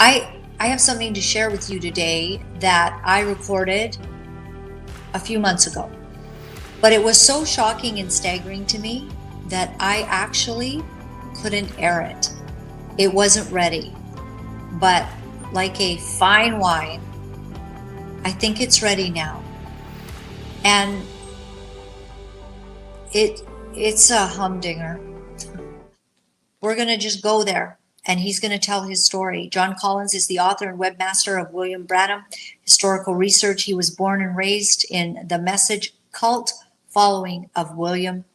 I have something to share with you today that I recorded a few months ago. But it was so shocking and staggering to me that I actually couldn't air it. It wasn't ready. But like a fine wine, I think it's ready now. And it's a humdinger. We're going to just go there, and he's going to tell his story. John Collins is the author and webmaster of William Branham Historical Research. He was born and raised in the Message cult following of William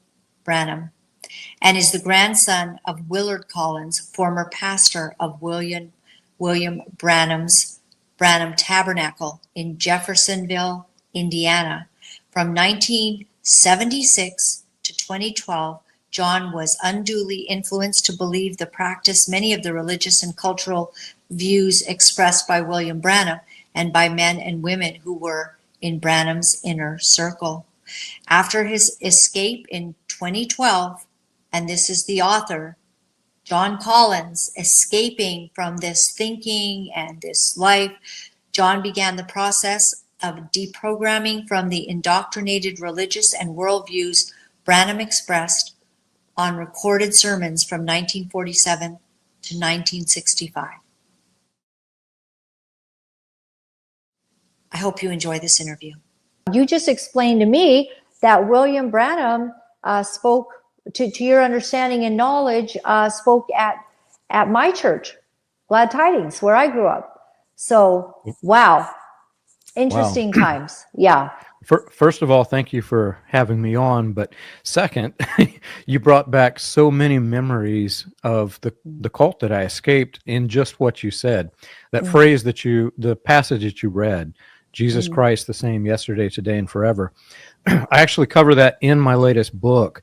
Branham, and is the grandson of Willard Collins, former pastor of William Branham's Branham Tabernacle in Jeffersonville, Indiana. From 1976 to 2012, John was unduly influenced to believe the practice many of the religious and cultural views expressed by William Branham and by men and women who were in Branham's inner circle. After his escape in 2012, and this is the author, John Collins, escaping from this thinking and this life, John began the process of deprogramming from the indoctrinated religious and worldviews Branham expressed on recorded sermons from 1947 to 1965. I hope you enjoy this interview. You just explained to me that William Branham spoke, to your understanding and knowledge, spoke at my church, Glad Tidings, where I grew up. So, wow. Interesting times. Yeah. First of all, thank you for having me on. But second, you brought back so many memories of the cult that I escaped in just what you said. That phrase the passage that you read, Jesus Christ, the same yesterday, today, and forever. I actually cover that in my latest book.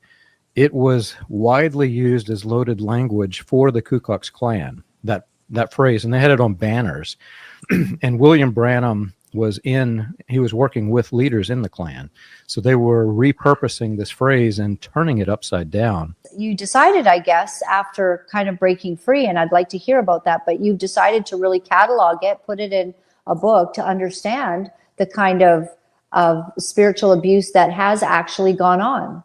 It was widely used as loaded language for the Ku Klux Klan, that phrase, and they had it on banners. And William Branham he was working with leaders in the Klan. So they were repurposing this phrase and turning it upside down. You decided, I guess, after kind of breaking free, and I'd like to hear about that, but you decided to really catalog it, put it in a book to understand the kind of spiritual abuse that has actually gone on.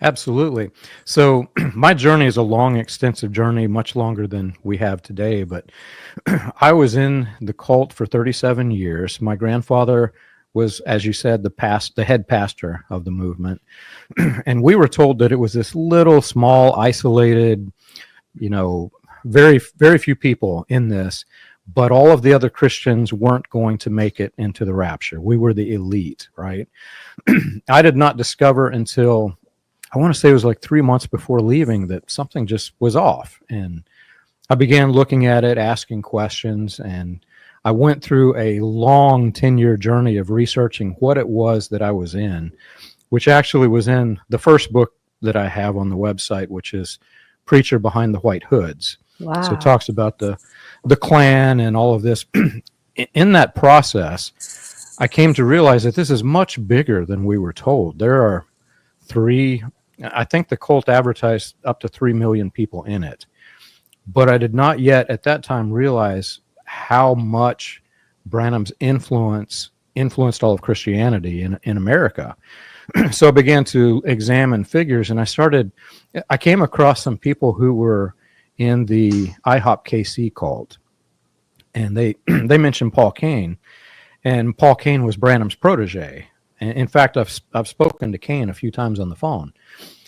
Absolutely. So my journey is a long, extensive journey, much longer than we have today. But I was in the cult for 37 years. My grandfather was, as you said, the head pastor of the movement. And we were told that it was this little, small, isolated, very, very few people in this. But all of the other Christians weren't going to make it into the rapture. We were the elite, right? I did not discover until, I want to say it was like 3 months before leaving, that something just was off. And I began looking at it, asking questions, and I went through a long 10-year journey of researching what it was that I was in, which actually was in the first book that I have on the website, which is Preacher Behind the White Hoods. Wow. So it talks about the Klan and all of this. In that process, I came to realize that this is much bigger than we were told. There are I think the cult advertised up to 3 million people in it. But I did not yet at that time realize how much Branham's influenced all of Christianity in America. So I began to examine figures, and I came across some people who were in the IHOP KC cult. And they mentioned Paul Cain, and Paul Cain was Branham's protege. In fact, I've spoken to Cain a few times on the phone.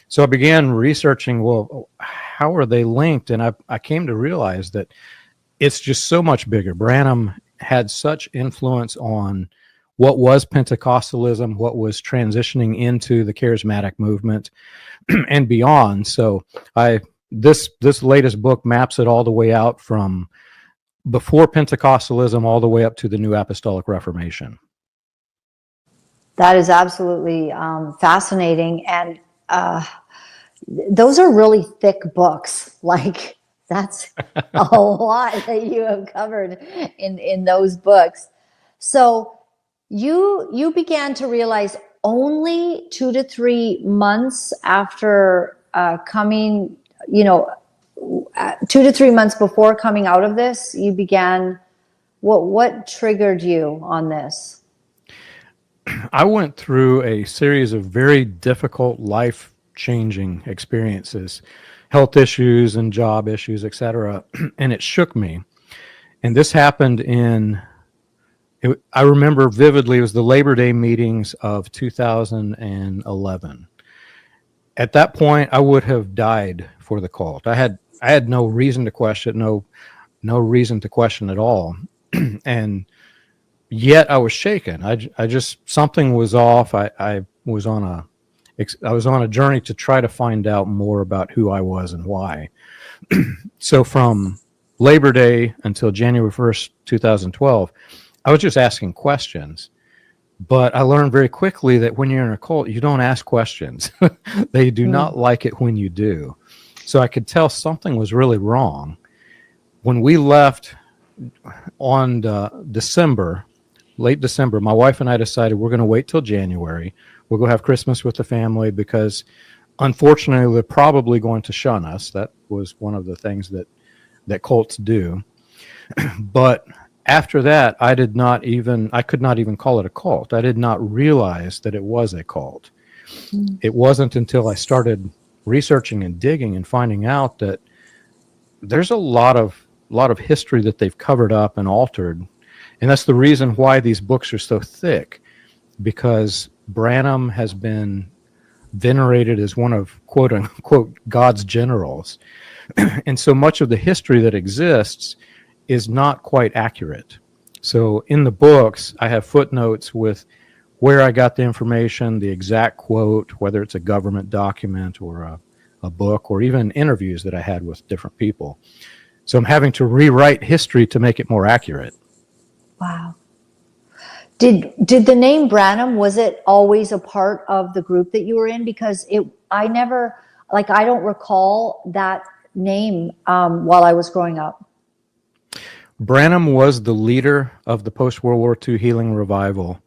So I began researching, well, how are they linked? And I came to realize that it's just so much bigger. Branham had such influence on what was Pentecostalism, what was transitioning into the charismatic movement and beyond. So this latest book maps it all the way out from before Pentecostalism all the way up to the New Apostolic Reformation. That is absolutely fascinating. And those are really thick books. Like, that's a lot that you have covered in those books. So you began to realize only 2 to 3 months after coming, 2 to 3 months before coming out of this, you began, what triggered you on this? I went through a series of very difficult, life-changing experiences, health issues and job issues, etc., and it shook me. And this happened I remember vividly, it was the Labor Day meetings of 2011. At that point, I would have died for the cult. I had no reason to question, no reason to question at all. And yet I was shaken. I just, something was off. I was on a journey to try to find out more about who I was and why. So from Labor Day until January 1st, 2012, I was just asking questions. But I learned very quickly that when you're in a cult, you don't ask questions. They do not like it when you do. So I could tell something was really wrong. When we left on late December, my wife and I decided we're going to wait till January. We'll go have Christmas with the family because unfortunately they're probably going to shun us. That was one of the things that cults do. But after that, I could not even call it a cult. I did not realize that it was a cult. It wasn't until I started researching and digging and finding out that there's a lot of history that they've covered up and altered. And that's the reason why these books are so thick, because Branham has been venerated as one of quote unquote God's generals. And so much of the history that exists is not quite accurate. So in the books, I have footnotes with where I got the information, the exact quote, whether it's a government document or a book, or even interviews that I had with different people. So I'm having to rewrite history to make it more accurate. Wow. Did the name Branham, was it always a part of the group that you were in? Because I don't recall that name while I was growing up. Branham was the leader of the post-World War II healing revival,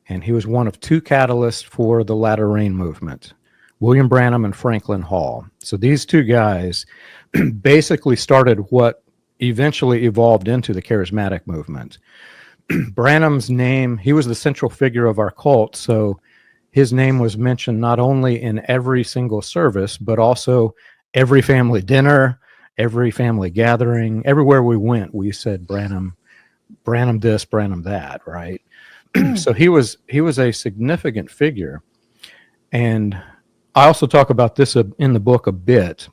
and he was one of two catalysts for the Latter Rain movement, William Branham and Franklin Hall. So these two guys basically started what eventually evolved into the charismatic movement. Branham's name, he was the central figure of our cult, so his name was mentioned not only in every single service, but also every family dinner, every family gathering, everywhere we went, we said Branham this, Branham that, right? So he was a significant figure. And I also talk about this in the book a bit.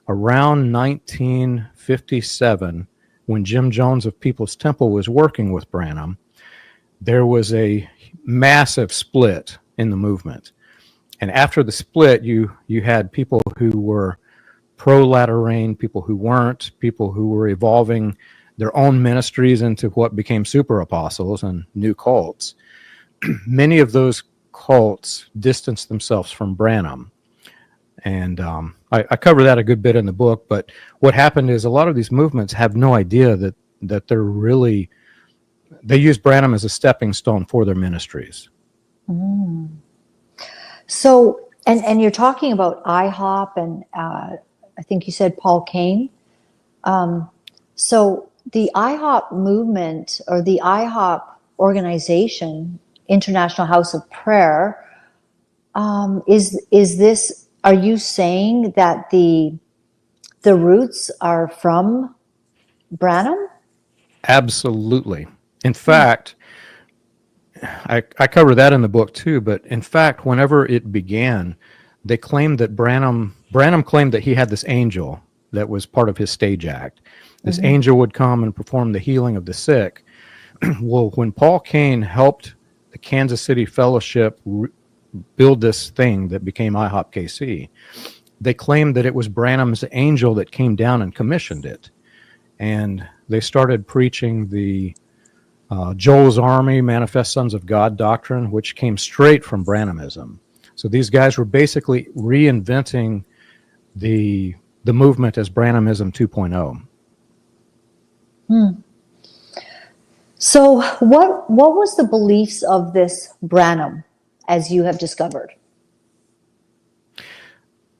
Around 1957, when Jim Jones of People's Temple was working with Branham, there was a massive split in the movement. And after the split, you had people who were pro-Latter Rain, people who weren't, people who were evolving their own ministries into what became super apostles and new cults. Many of those cults distanced themselves from Branham. And I cover that a good bit in the book, but what happened is a lot of these movements have no idea that they use Branham as a stepping stone for their ministries. So, and you're talking about IHOP and I think you said Paul Cain. So the IHOP movement, or the IHOP organization, International House of Prayer, is this, are you saying that the roots are from Branham? Absolutely. In fact, I cover that in the book too, but in fact, whenever it began, they claimed that Branham claimed that he had this angel that was part of his stage act. This angel would come and perform the healing of the sick. Well, when Paul Cain helped the Kansas City Fellowship build this thing that became IHOP KC, they claimed that it was Branham's angel that came down and commissioned it. And they started preaching the Joel's Army, Manifest Sons of God doctrine, which came straight from Branhamism. So these guys were basically reinventing the movement as Branhamism 2.0. So what was the beliefs of this Branham, as you have discovered?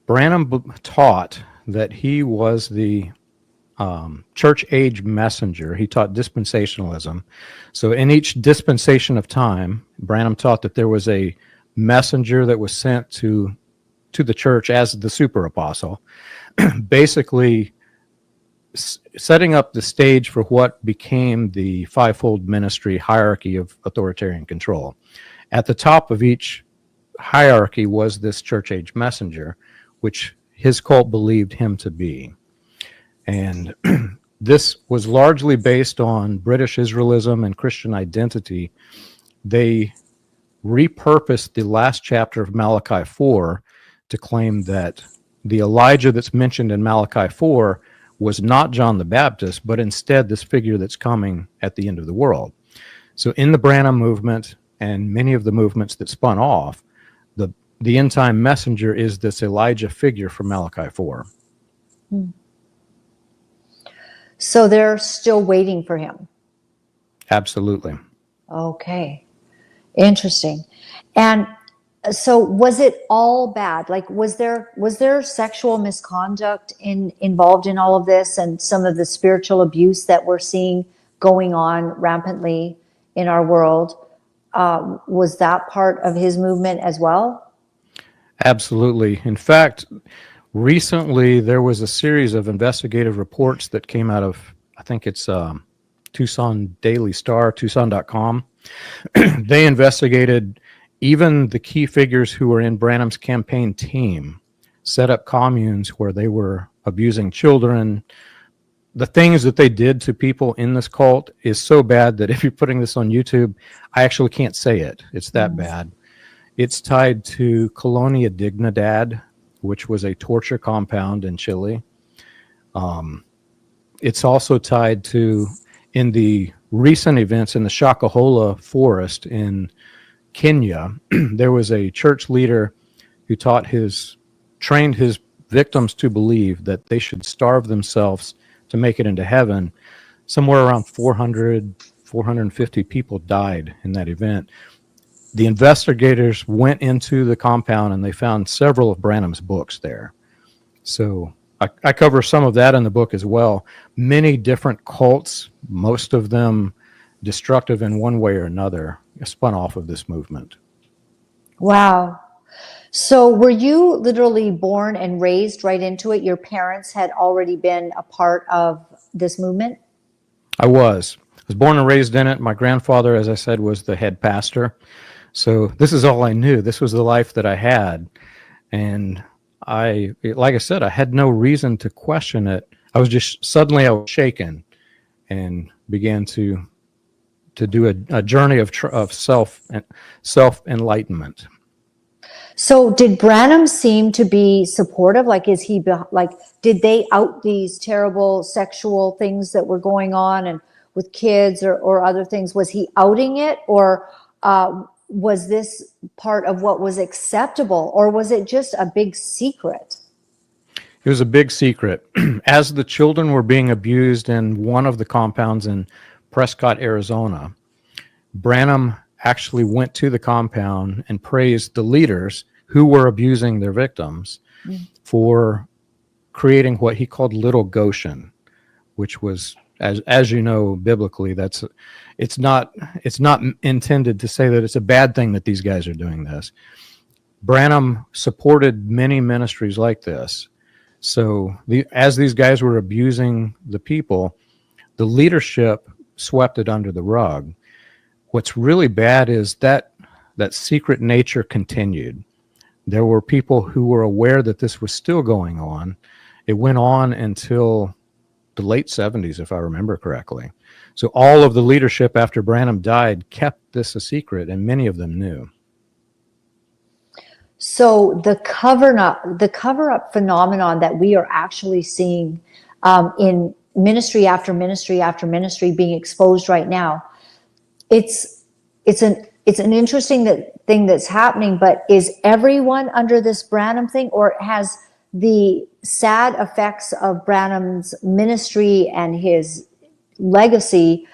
Branham taught that he was the church age messenger. He taught dispensationalism. So in each dispensation of time, Branham taught that there was a messenger that was sent to the church as the super apostle, basically setting up the stage for what became the fivefold ministry hierarchy of authoritarian control. At the top of each hierarchy was this church age messenger, which his cult believed him to be. And this was largely based on British Israelism and Christian identity. They repurposed the last chapter of Malachi 4 to claim that the Elijah that's mentioned in Malachi 4 was not John the Baptist, but instead this figure that's coming at the end of the world. So in the Branham movement and many of the movements that spun off, the end time messenger is this Elijah figure from Malachi 4. So they're still waiting for him. Absolutely. Okay. Interesting. And so was it all bad? Like, was there sexual misconduct involved in all of this, and some of the spiritual abuse that we're seeing going on rampantly in our world? Was that part of his movement as well? Absolutely. In fact, recently there was a series of investigative reports that came out of, I think it's Tucson Daily Star, Tucson.com. They investigated even the key figures who were in Branham's campaign team, set up communes where they were abusing children. The things that they did to people in this cult is so bad that if you're putting this on YouTube, I actually can't say it. It's that bad. It's tied to Colonia Dignidad, which was a torture compound in Chile. It's also tied to, in the recent events in the Shakahola forest in Kenya, there was a church leader who trained his victims to believe that they should starve themselves to make it into heaven. Somewhere around 450 people died in that event. The investigators went into the compound and they found several of Branham's books there. So I cover some of that in the book as well. Many different cults, most of them destructive in one way or another, spun off of this movement. Wow. So were you literally born and raised right into it? Your parents had already been a part of this movement? I was born and raised in it. My grandfather, as I said, was the head pastor. So this is all I knew. This was the life that I had. And like I said, I had no reason to question it. I was shaken and began to do a journey of self-enlightenment. So did Branham seem to be supportive? Like, did they out these terrible sexual things that were going on and with kids or other things? Was he outing it, or was this part of what was acceptable, or was it just a big secret? It was a big secret. As the children were being abused in one of the compounds in Prescott, Arizona, Branham actually went to the compound and praised the leaders who were abusing their victims for creating what he called Little Goshen, which was, as you know, biblically, it's not intended to say that it's a bad thing that these guys are doing this. Branham supported many ministries like this. So as these guys were abusing the people, the leadership swept it under the rug. What's really bad is that secret nature continued. There were people who were aware that this was still going on. It went on until the late 70s, if I remember correctly. So all of the leadership after Branham died kept this a secret, and many of them knew. So the cover-up phenomenon that we are actually seeing in ministry after ministry after ministry being exposed right now, it's an interesting thing that's happening. But is everyone under this Branham thing, or has the sad effects of Branham's ministry and his legacy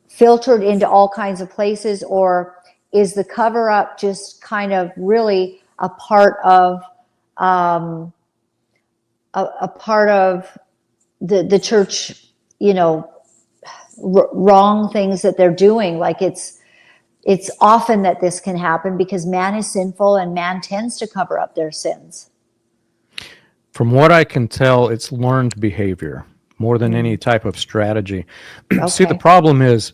filtered into all kinds of places, or is the cover-up just kind of really a part of a part of the church, wrong things that they're doing. Like it's often that this can happen because man is sinful and man tends to cover up their sins. From what I can tell, it's learned behavior more than any type of strategy. See, the problem is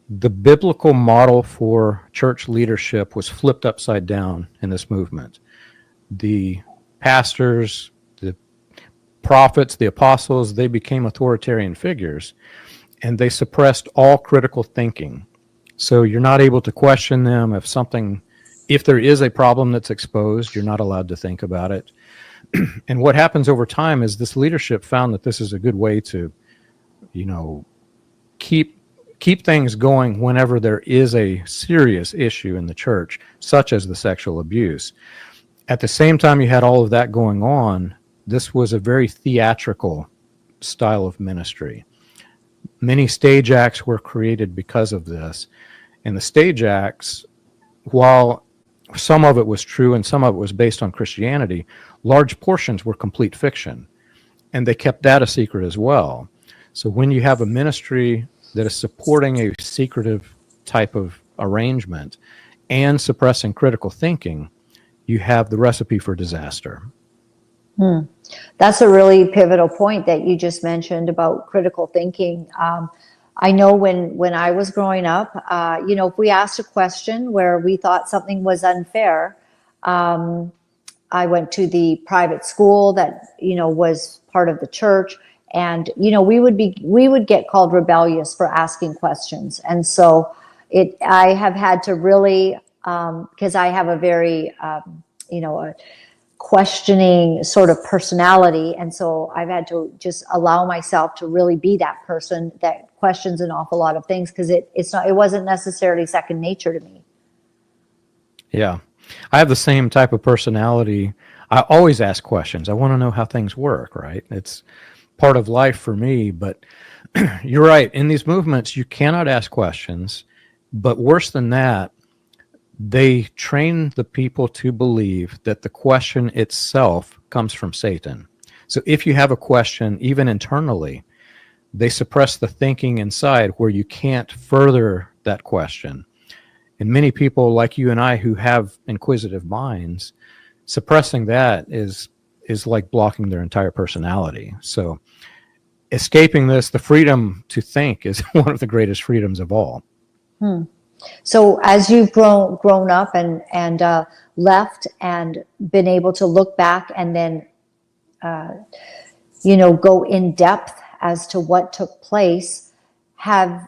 the biblical model for church leadership was flipped upside down in this movement. The pastors, the prophets, the apostles, they became authoritarian figures, and they suppressed all critical thinking. So you're not able to question them if there is a problem that's exposed, you're not allowed to think about it. And what happens over time is this leadership found that this is a good way to, keep things going whenever there is a serious issue in the church, such as the sexual abuse. At the same time you had all of that going on, this was a very theatrical style of ministry. Many stage acts were created because of this. And the stage acts, while some of it was true and some of it was based on Christianity, large portions were complete fiction. And they kept that a secret as well. So when you have a ministry that is supporting a secretive type of arrangement and suppressing critical thinking, you have the recipe for disaster. That's a really pivotal point that you just mentioned about critical thinking. I know when I was growing up, if we asked a question where we thought something was unfair, I went to the private school that, was part of the church. And, we would get called rebellious for asking questions. And so I have had to really, because I have a very, a questioning sort of personality. And so I've had to just allow myself to really be that person that questions an awful lot of things, because it wasn't necessarily second nature to me. Yeah. I have the same type of personality. I always ask questions. I want to know how things work, right? It's part of life for me, but you're right. In these movements, you cannot ask questions, but worse than that, they train the people to believe that the question itself comes from Satan. So if you have a question, even internally, they suppress the thinking inside where you can't further that question. And many people like you and I who have inquisitive minds, suppressing that is like blocking their entire personality. So escaping this, the freedom to think, is one of the greatest freedoms of all. So as you've grown up and left and been able to look back and then, go in depth as to what took place,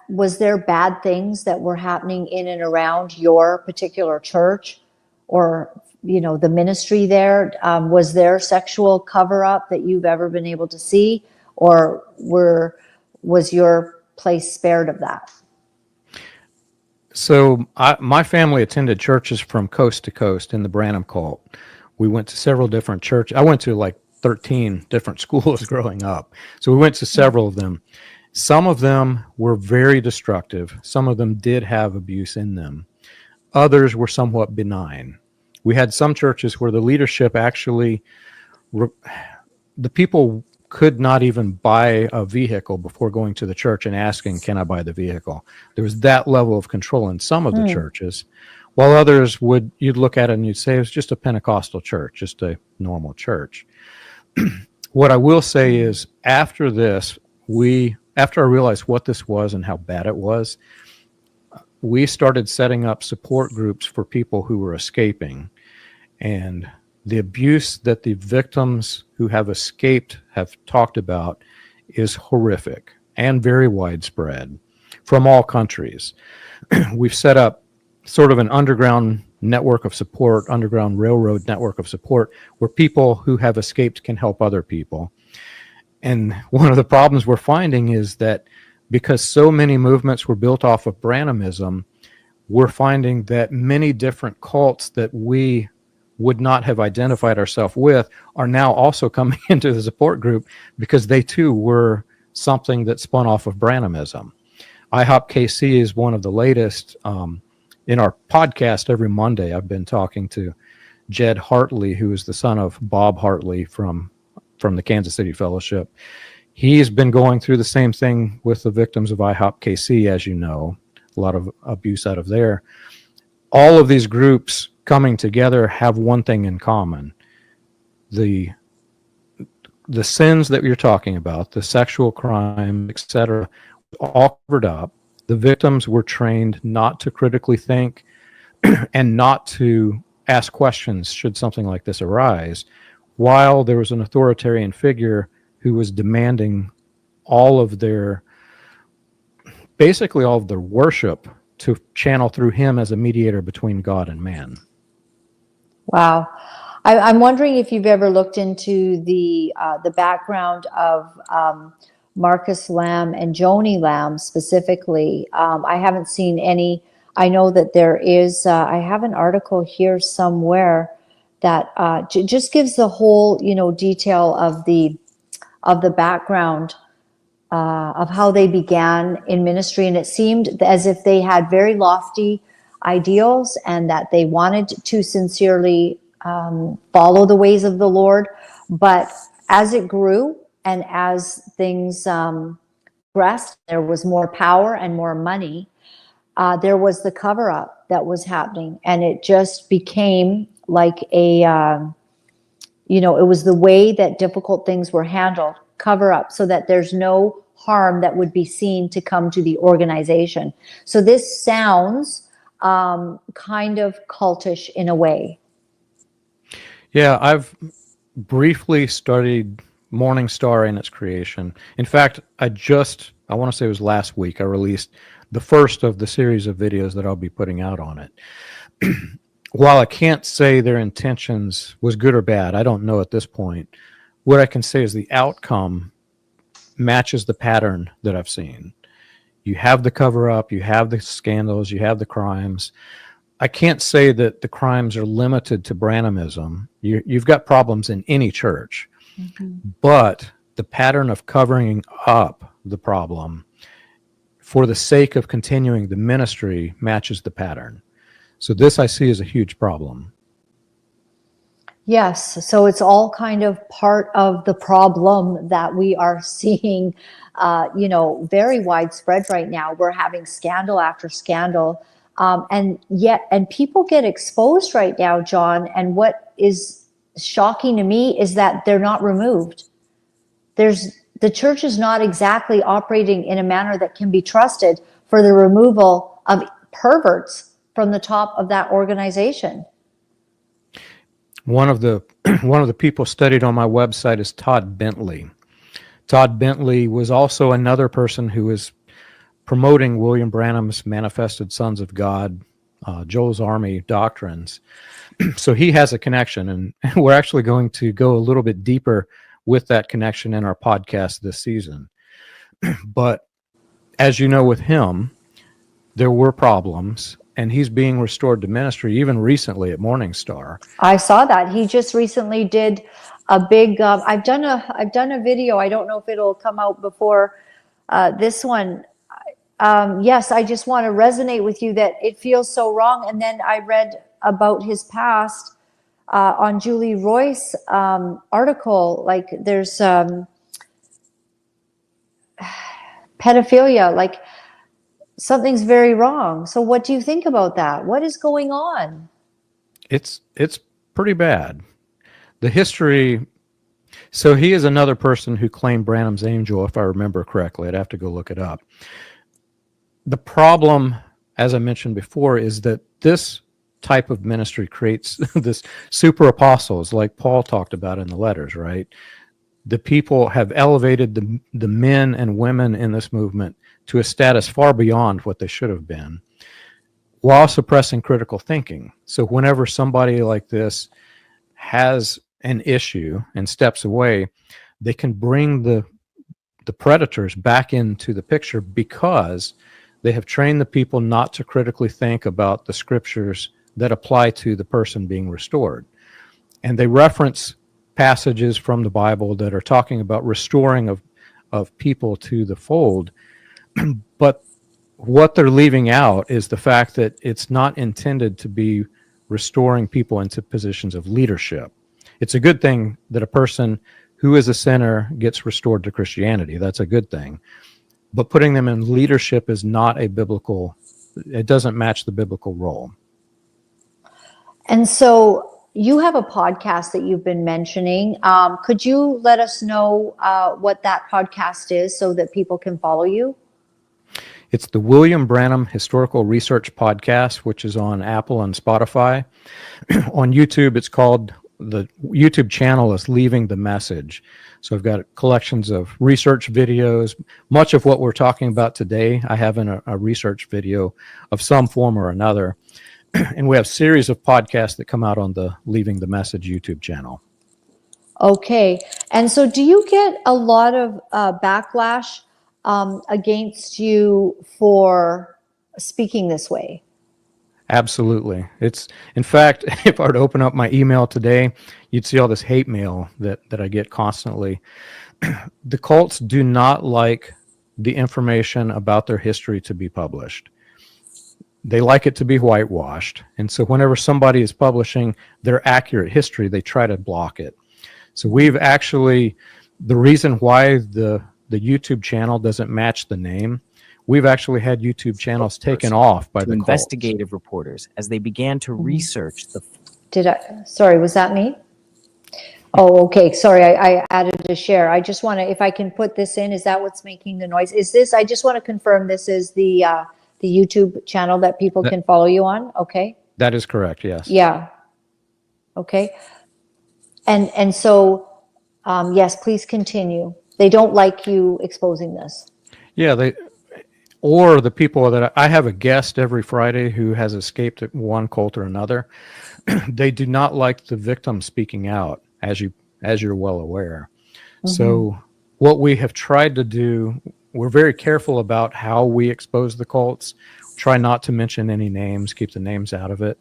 was there bad things that were happening in and around your particular church or, the ministry there? Was there sexual cover-up that you've ever been able to see, or was your place spared of that? So my family attended churches from coast to coast in the Branham cult. We went to several different churches. I went to like 13 different schools growing up. So we went to several of them. Some of them were very destructive. Some of them did have abuse in them. Others were somewhat benign. We had some churches where the leadership actually, the people could not even buy a vehicle before going to the church and asking, can I buy the vehicle? There was that level of control in some of the churches, while others you'd look at it and you'd say it was just a Pentecostal church, just a normal church. What I will say is after this, after I realized what this was and how bad it was, we started setting up support groups for people who were escaping. And the abuse that the victims who have escaped have talked about is horrific and very widespread from all countries. We've set up sort of an underground network of support, underground railroad network of support, where people who have escaped can help other people. And one of the problems we're finding is that because so many movements were built off of Branhamism, we're finding that many different cults that we would not have identified ourselves with are now also coming into the support group because they too were something that spun off of Branhamism. IHOP KC is one of the latest. In our podcast every Monday, I've been talking to Jed Hartley, who is the son of Bob Hartley from from the Kansas City Fellowship. He's been going through the same thing with the victims of IHOP KC, as you know, a lot of abuse out of there. All of these groups coming together have one thing in common. The sins that you're talking about, the sexual crime, etc., all covered up. The victims were trained not to critically think and not to ask questions should something like this arise, while there was an authoritarian figure who was demanding basically all of their worship to channel through him as a mediator between God and man. Wow. I'm wondering if you've ever looked into the background of Markus Lamb and Jonnie Lamb specifically. I haven't seen any. I know that there is. I have an article here somewhere that just gives the whole, detail of the background of how they began in ministry, and it seemed as if they had very lofty ideals and that they wanted to sincerely follow the ways of the Lord. But as it grew and as things progressed, there was more power and more money. There was the cover up that was happening, and it just became like it was the way that difficult things were handled, cover up, so that there's no harm that would be seen to come to the organization. So this sounds kind of cultish in a way. Yeah, I've briefly studied Morning Star and its creation. In fact, I want to say it was last week, I released the first of the series of videos that I'll be putting out on it. While I can't say their intentions was good or bad, I don't know at this point. What I can say is the outcome matches the pattern that I've seen. You have the cover up, you have the scandals, you have the crimes. I can't say that the crimes are limited to Branhamism. You've got problems in any church, but the pattern of covering up the problem for the sake of continuing the ministry matches the pattern. So this I see as a huge problem. Yes, so it's all kind of part of the problem that we are seeing, very widespread right now. We're having scandal after scandal. And people get exposed right now, John. And what is shocking to me is that they're not removed. The church is not exactly operating in a manner that can be trusted for the removal of perverts from the top of that organization. One of the people studied on my website is Todd Bently. Todd Bently was also another person who was promoting William Branham's Manifested Sons of God, Joel's Army doctrines. So he has a connection, and we're actually going to go a little bit deeper with that connection in our podcast this season. But as you know, with him, there were problems, and he's being restored to ministry even recently at Morning Star. I saw that. He just recently did a big, I've done a video. I don't know if it'll come out before this one. Yes, I just want to resonate with you that it feels so wrong. And then I read about his past on Julie Roy's article. Like there's pedophilia, like something's very wrong. So what do you think about that? What is going on? It's pretty bad. The history. So he is another person who claimed Branham's angel, if I remember correctly. I'd have to go look it up. The problem, as I mentioned before, is that this type of ministry creates this super apostles like Paul talked about in the letters, right? The people have elevated the men and women in this movement to a status far beyond what they should have been, while suppressing critical thinking. So whenever somebody like this has an issue and steps away, they can bring the predators back into the picture because they have trained the people not to critically think about the scriptures that apply to the person being restored. And they reference passages from the Bible that are talking about restoring of people to the fold. But what they're leaving out is the fact that it's not intended to be restoring people into positions of leadership. It's a good thing that a person who is a sinner gets restored to Christianity. That's a good thing. But putting them in leadership is not a biblical, it doesn't match the biblical role. And so you have a podcast that you've been mentioning. Could you let us know what that podcast is so that people can follow you? It's the William Branham Historical Research Podcast, which is on Apple and Spotify. On YouTube, it's called, the YouTube channel is Leaving the Message. So I've got collections of research videos. Much of what we're talking about today, I have in a research video of some form or another. And we have a series of podcasts that come out on the Leaving the Message YouTube channel. Okay. And so do you get a lot of backlash against you for speaking this way? Absolutely. It's, in fact, if I were to open up my email today, you'd see all this hate mail that I get constantly. The cults do not like the information about their history to be published. They like it to be whitewashed. And so whenever somebody is publishing their accurate history, they try to block it. So we've actually, the reason why the YouTube channel doesn't match the name, we've actually had YouTube channels taken off by the investigative reporters as they began to research the. Sorry, was that me? Oh, okay. Sorry, I added a share. I just want to, if I can put this in, is that what's making the noise? Is this, I just want to confirm this is the YouTube channel that people can follow you on? Okay. That is correct, yes. Yeah. Okay. And so, yes, please continue. They don't like you exposing this. Yeah, or the people that I have a guest every Friday who has escaped at one cult or another. They do not like the victim speaking out, as you're well aware. Mm-hmm. So what we have tried to do, we're very careful about how we expose the cults. Try not to mention any names, keep the names out of it.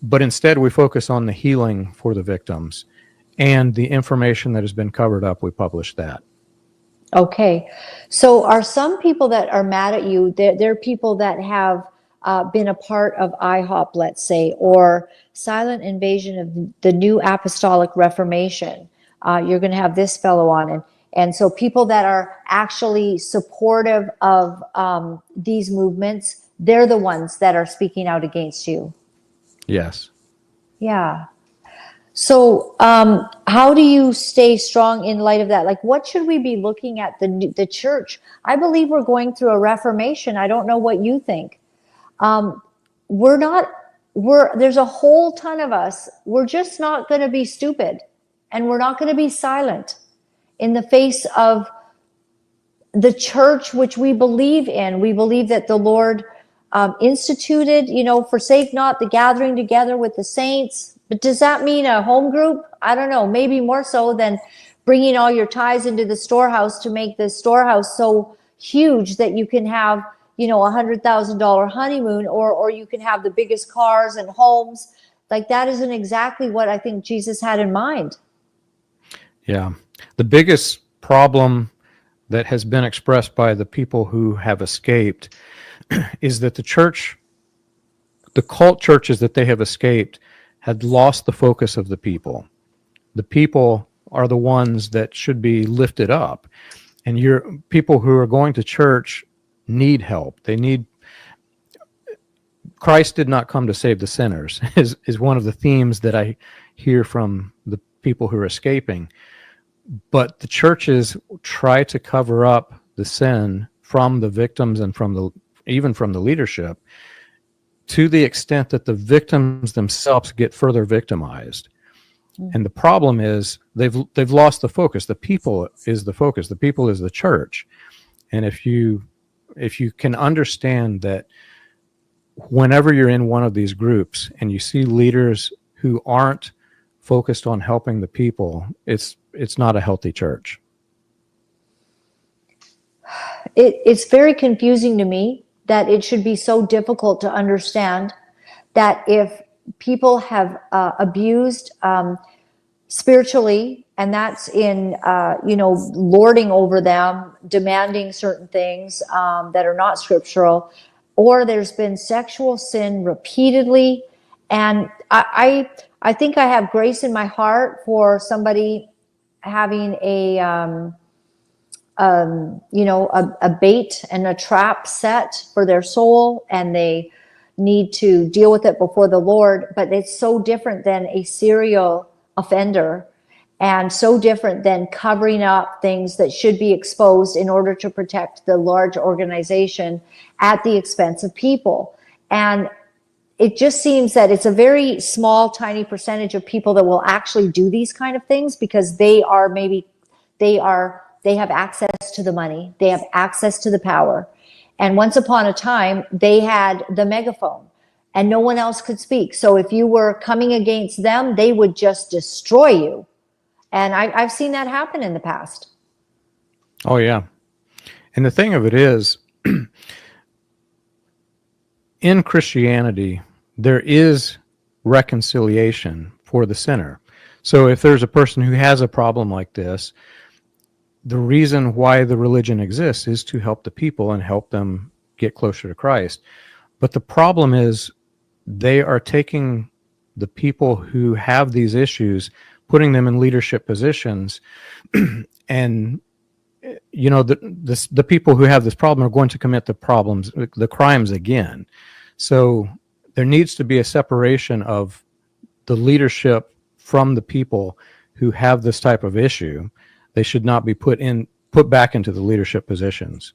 But instead we focus on the healing for the victims, and the information that has been covered up, we publish that. Okay. So are some people that are mad at you, they're people that have been a part of IHOP, let's say, or Silent Invasion of the New Apostolic Reformation. You're going to have this fellow on. And so people that are actually supportive of these movements, they're the ones that are speaking out against you. Yes. Yeah. So how do you stay strong in light of that? Like, what should we be looking at the church? I believe we're going through a reformation. I don't know what you think. There's a whole ton of us. We're just not going to be stupid, and we're not going to be silent in the face of the church, which we believe in. We believe that the Lord instituted, forsake not the gathering together with the saints. But does that mean a home group? I don't know. Maybe more so than bringing all your tithes into the storehouse to make the storehouse so huge that you can have, $100,000 honeymoon, or you can have the biggest cars and homes. Like, that isn't exactly what I think Jesus had in mind. Yeah. The biggest problem that has been expressed by the people who have escaped is that the cult churches that they have escaped had lost the focus of the people. The people are the ones that should be lifted up. And people who are going to church need help. Christ did not come to save the sinners, is one of the themes that I hear from the people who are escaping. But the churches try to cover up the sin from the victims and even from the leadership, to the extent that the victims themselves get further victimized. And the problem is they've lost the focus. The people is the focus. The people is the church. And if you can understand that whenever you're in one of these groups and you see leaders who aren't focused on helping the people, it's not a healthy church. It's very confusing to me that it should be so difficult to understand that if people have abused spiritually, and that's in lording over them, demanding certain things that are not scriptural, or there's been sexual sin repeatedly, and I think I have grace in my heart for somebody having a bait and a trap set for their soul, and they need to deal with it before the Lord. But it's so different than a serial offender, and so different than covering up things that should be exposed in order to protect the large organization at the expense of people. And it just seems that it's a very small, tiny percentage of people that will actually do these kind of things, because they have access to the money, they have access to the power. And once upon a time, they had the megaphone and no one else could speak. So if you were coming against them, they would just destroy you. And I've seen that happen in the past. Oh, yeah. And the thing of it is, in Christianity, there is reconciliation for the sinner. So if there's a person who has a problem like this, the reason why the religion exists is to help the people and help them get closer to Christ. But the problem is they are taking the people who have these issues, putting them in leadership positions, and the people who have this problem are going to commit the crimes again. So there needs to be a separation of the leadership from the people who have this type of issue. They should not be put back into the leadership positions.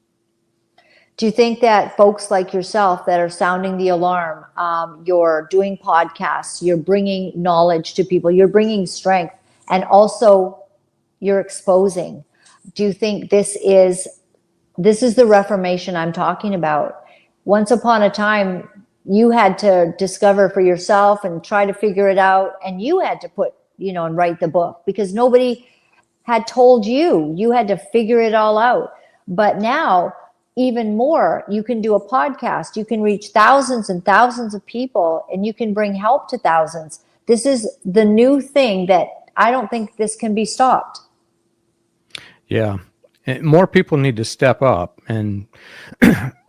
Do you think that folks like yourself that are sounding the alarm, you're doing podcasts, you're bringing knowledge to people, you're bringing strength, and also you're exposing? Do you think this is the Reformation I'm talking about? Once upon a time, you had to discover for yourself and try to figure it out, and you had to put, and write the book, because nobody had told you. You had to figure it all out. But now, even more, you can do a podcast, you can reach thousands and thousands of people, and you can bring help to thousands. This is the new thing that I don't think this can be stopped. Yeah. More people need to step up. And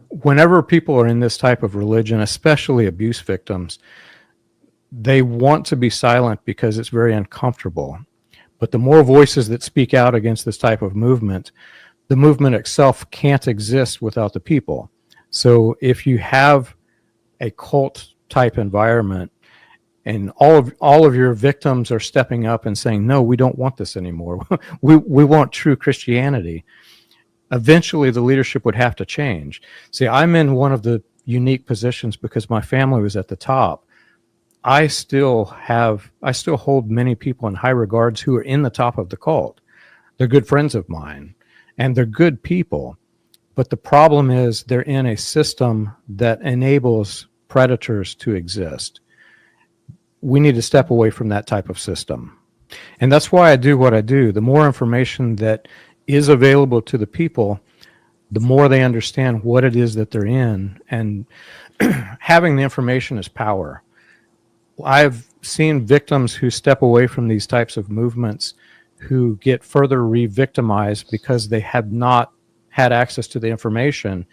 whenever people are in this type of religion, especially abuse victims, they want to be silent because it's very uncomfortable. But the more voices that speak out against this type of movement, the movement itself can't exist without the people. So if you have a cult type environment and all of your victims are stepping up and saying, no, we don't want this anymore. we want true Christianity. Eventually the leadership would have to change. See, I'm in one of the unique positions because my family was at the top. I still hold many people in high regards who are in the top of the cult. They're good friends of mine and they're good people. But the problem is they're in a system that enables predators to exist. We need to step away from that type of system. And that's why I do what I do. The more information that is available to the people, the more they understand what it is that they're in. And having the information is power. I've seen victims who step away from these types of movements who get further re-victimized because they have not had access to the information.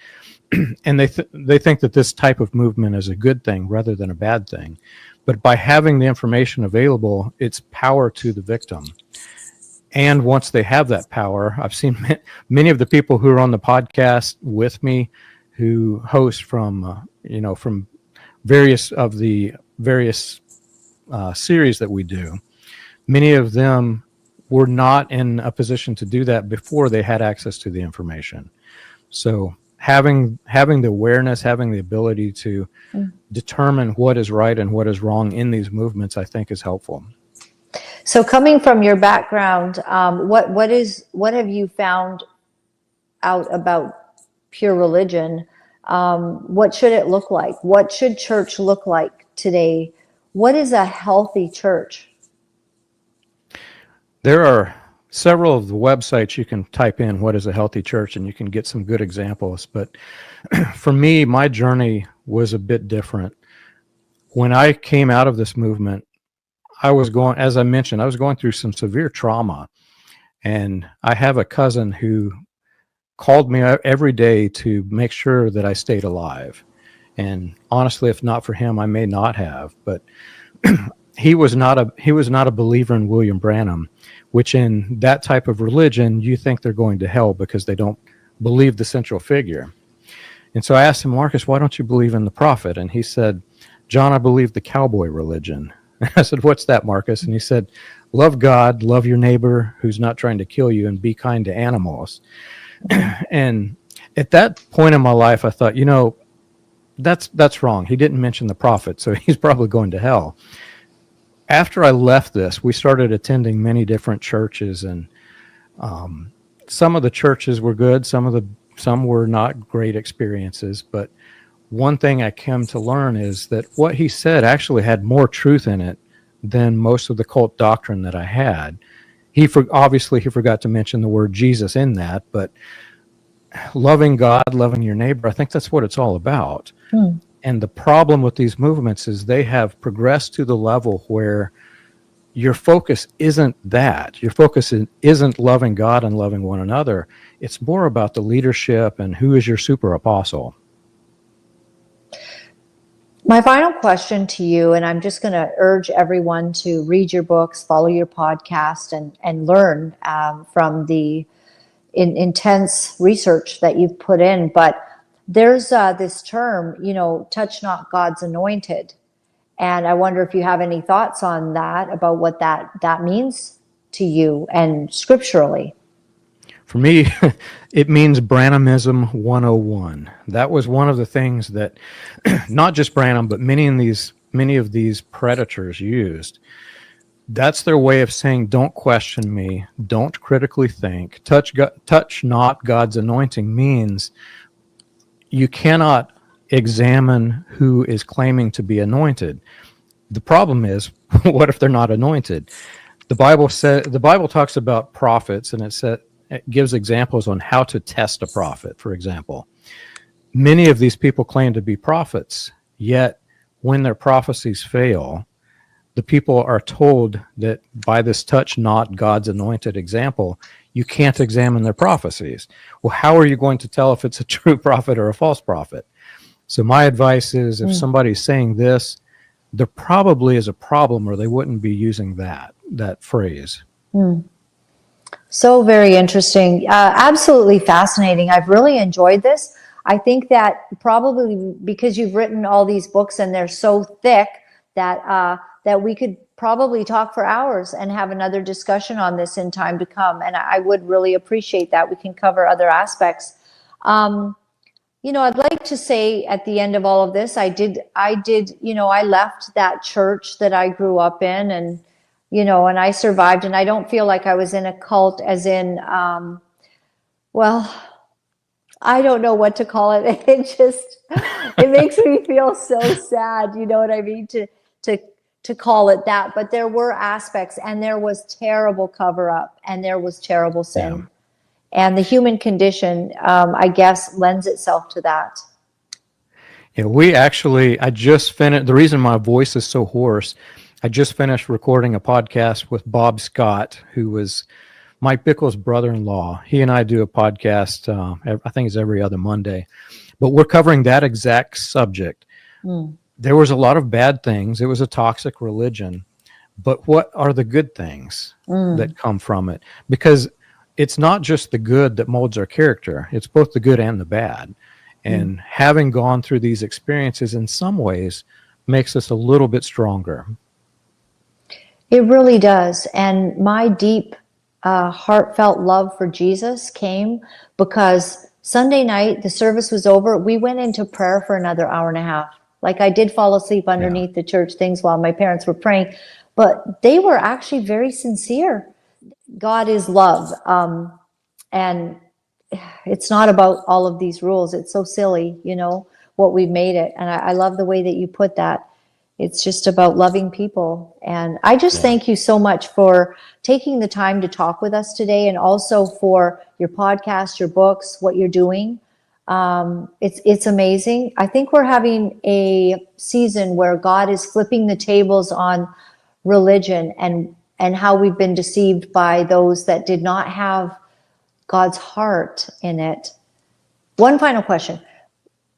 And they think that this type of movement is a good thing rather than a bad thing. But by having the information available, it's power to the victim. And once they have that power, I've seen many of the people who are on the podcast with me who host from various series that we do. Many of them were not in a position to do that before they had access to the information. So having the awareness, having the ability to determine what is right and what is wrong in these movements, I think is helpful. So coming from your background, what have you found out about pure religion? What should it look like? What should church look like today? What is a healthy church? There are several of the websites you can type in what is a healthy church, and you can get some good examples. But for me, my journey was a bit different. When I came out of this movement, as I mentioned, I was going through some severe trauma. And I have a cousin who called me every day to make sure that I stayed alive. And honestly, if not for him, I may not have. But he was not a believer in William Branham, which in that type of religion, you think they're going to hell because they don't believe the central figure. And so I asked him, Markus, why don't you believe in the prophet? And he said, John, I believe the cowboy religion. I said, what's that, Markus? And he said, love God, love your neighbor who's not trying to kill you, and be kind to animals. And at that point in my life, I thought, that's wrong. He didn't mention the prophet, so he's probably going to hell. After I left this, we started attending many different churches, and some of the churches were good, some were not great experiences. But one thing I came to learn is that what he said actually had more truth in it than most of the cult doctrine that I had. Obviously he forgot to mention the word Jesus in that, but loving God, loving your neighbor, I think that's what it's all about. And the problem with these movements is they have progressed to the level where your focus isn't that. Your focus isn't loving God and loving one another. It's more about the leadership and who is your super apostle. My final question to you, and I'm just going to urge everyone to read your books, follow your podcast, and learn from the intense research that you've put in. But there's this term, touch not God's anointed. And I wonder if you have any thoughts on that, about what that means to you and scripturally. For me, it means Branhamism 101. That was one of the things that not just Branham, but many of these predators used. That's their way of saying, don't question me, don't critically think. Touch not God's anointing means you cannot examine who is claiming to be anointed. The problem is, what if they're not anointed? The Bible talks about prophets, and it gives examples on how to test a prophet, for example. Many of these people claim to be prophets, yet when their prophecies fail, the people are told that by this touch not God's anointed example, you can't examine their prophecies. Well, how are you going to tell if it's a true prophet or a false prophet? So my advice is, if somebody's saying this, there probably is a problem, or they wouldn't be using that phrase. So very interesting. Absolutely fascinating. I've really enjoyed this. I think that probably because you've written all these books and they're so thick that we could probably talk for hours and have another discussion on this in time to come. And I would really appreciate that. We can cover other aspects. I'd like to say at the end of all of this, I left that church that I grew up in, and I survived, and I don't feel like I was in a cult as in, I don't know what to call it. It makes me feel so sad. You know what I mean? To call it that, but there were aspects, and there was terrible cover up, and there was terrible sin. Yeah. And the human condition, I guess, lends itself to that. Yeah, I just finished, the reason my voice is so hoarse, I just finished recording a podcast with Bob Scott, who was Mike Bickle's brother-in-law. He and I do a podcast, I think it's every other Monday, but we're covering that exact subject. There was a lot of bad things. It was a toxic religion, but what are the good things that come from it? Because it's not just the good that molds our character. It's both the good and the bad. And having gone through these experiences in some ways makes us a little bit stronger. It really does. And my deep, heartfelt love for Jesus came because Sunday night, the service was over. We went into prayer for another hour and a half. Like, I did fall asleep underneath the church things while my parents were praying, but they were actually very sincere. God is love. And it's not about all of these rules. It's so silly, what we've made it. And I love the way that you put that. It's just about loving people. And I just thank you so much for taking the time to talk with us today, and also for your podcast, your books, what you're doing. It's amazing. I think we're having a season where God is flipping the tables on religion and how we've been deceived by those that did not have God's heart in it. One final question.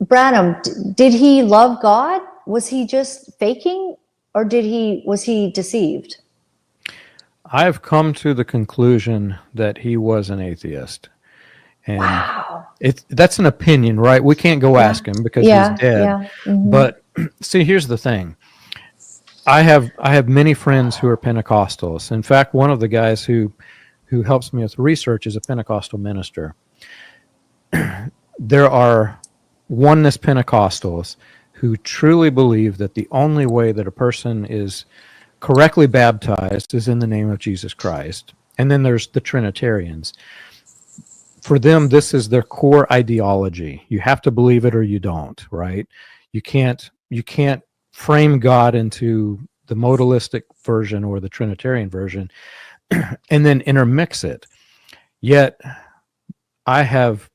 Branham, did he love God? Was he just faking or was he deceived? I've come to the conclusion that he was an atheist. And Wow. that's an opinion, right? We can't go ask him because Yeah, he's dead. yeah. Mhm. But see, here's the thing. I have many friends who are Pentecostals. In fact, one of the guys who helps me with research is a Pentecostal minister. There are oneness Pentecostals who truly believe that the only way that a person is correctly baptized is in the name of Jesus Christ. And then there's the Trinitarians. For them, this is their core ideology. You have to believe it or you don't, right? You can't frame God into the modalistic version or the Trinitarian version and then intermix it. Yet I have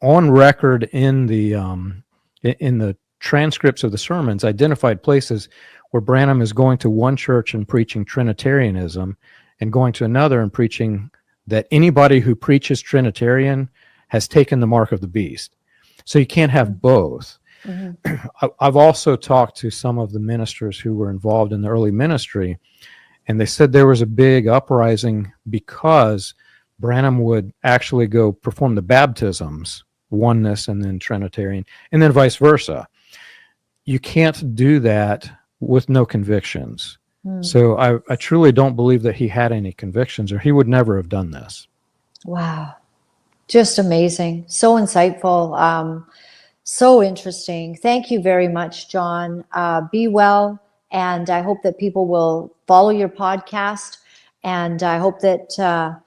on record in the transcripts of the sermons identified places where Branham is going to one church and preaching Trinitarianism and going to another and preaching that anybody who preaches Trinitarian has taken the mark of the beast. So you can't have both. Mhm. I've also talked to some of the ministers who were involved in the early ministry, and they said there was a big uprising because Branham would actually go perform the baptisms, oneness and then Trinitarian, and then vice versa. You can't do that with no convictions. So I truly don't believe that he had any convictions, or he would never have done this. Wow. Just amazing. So insightful. So interesting. Thank you very much, John. Be well. And I hope that people will follow your podcast. And I hope that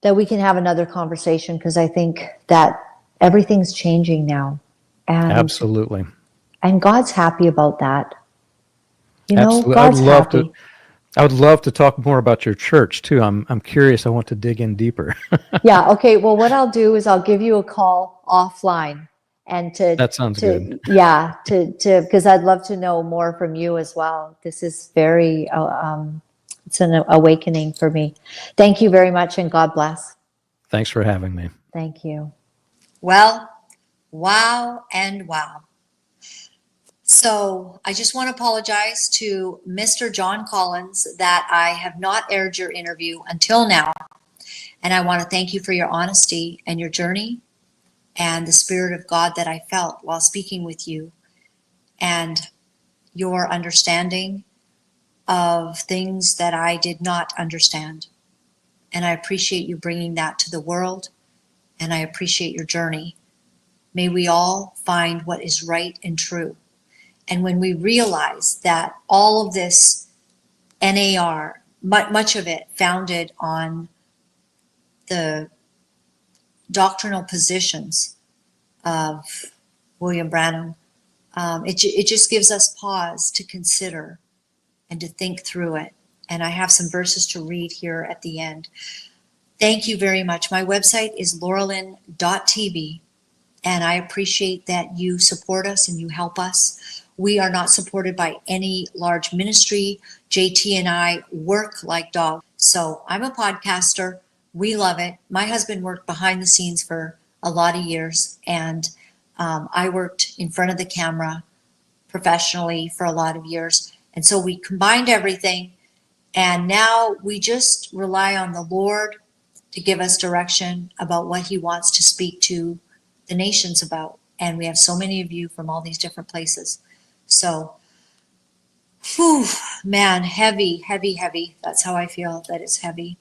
that we can have another conversation, because I think that everything's changing now. Absolutely. And God's happy about that. You know, Absolutely. God's happy. I would love to talk more about your church too. I'm curious. I want to dig in deeper. Yeah. Okay. Well, what I'll do is I'll give you a call offline, and That sounds good. yeah, because I'd love to know more from you as well. This is very, it's an awakening for me. Thank you very much, and God bless. Thanks for having me. Thank you. Well, wow and wow. So I just want to apologize to Mr. John Collins that I have not aired your interview until now. And I want to thank you for your honesty and your journey and the Spirit of God that I felt while speaking with you, and your understanding of things that I did not understand. And I appreciate you bringing that to the world, and I appreciate your journey. May we all find what is right and true. And when we realize that all of this NAR, much of it founded on the doctrinal positions of William Branham, it just gives us pause to consider and to think through it. And I have some verses to read here at the end. Thank you very much. My website is laurelyn.tv, and I appreciate that you support us and you help us. We are not supported by any large ministry. JT and I work like dogs. So I'm a podcaster. We love it. My husband worked behind the scenes for a lot of years, and I worked in front of the camera professionally for a lot of years. And so we combined everything, and now we just rely on the Lord to give us direction about what he wants to speak to the nations about. And we have so many of you from all these different places. So, whew, man, heavy, heavy, heavy. That's how I feel, that it's heavy.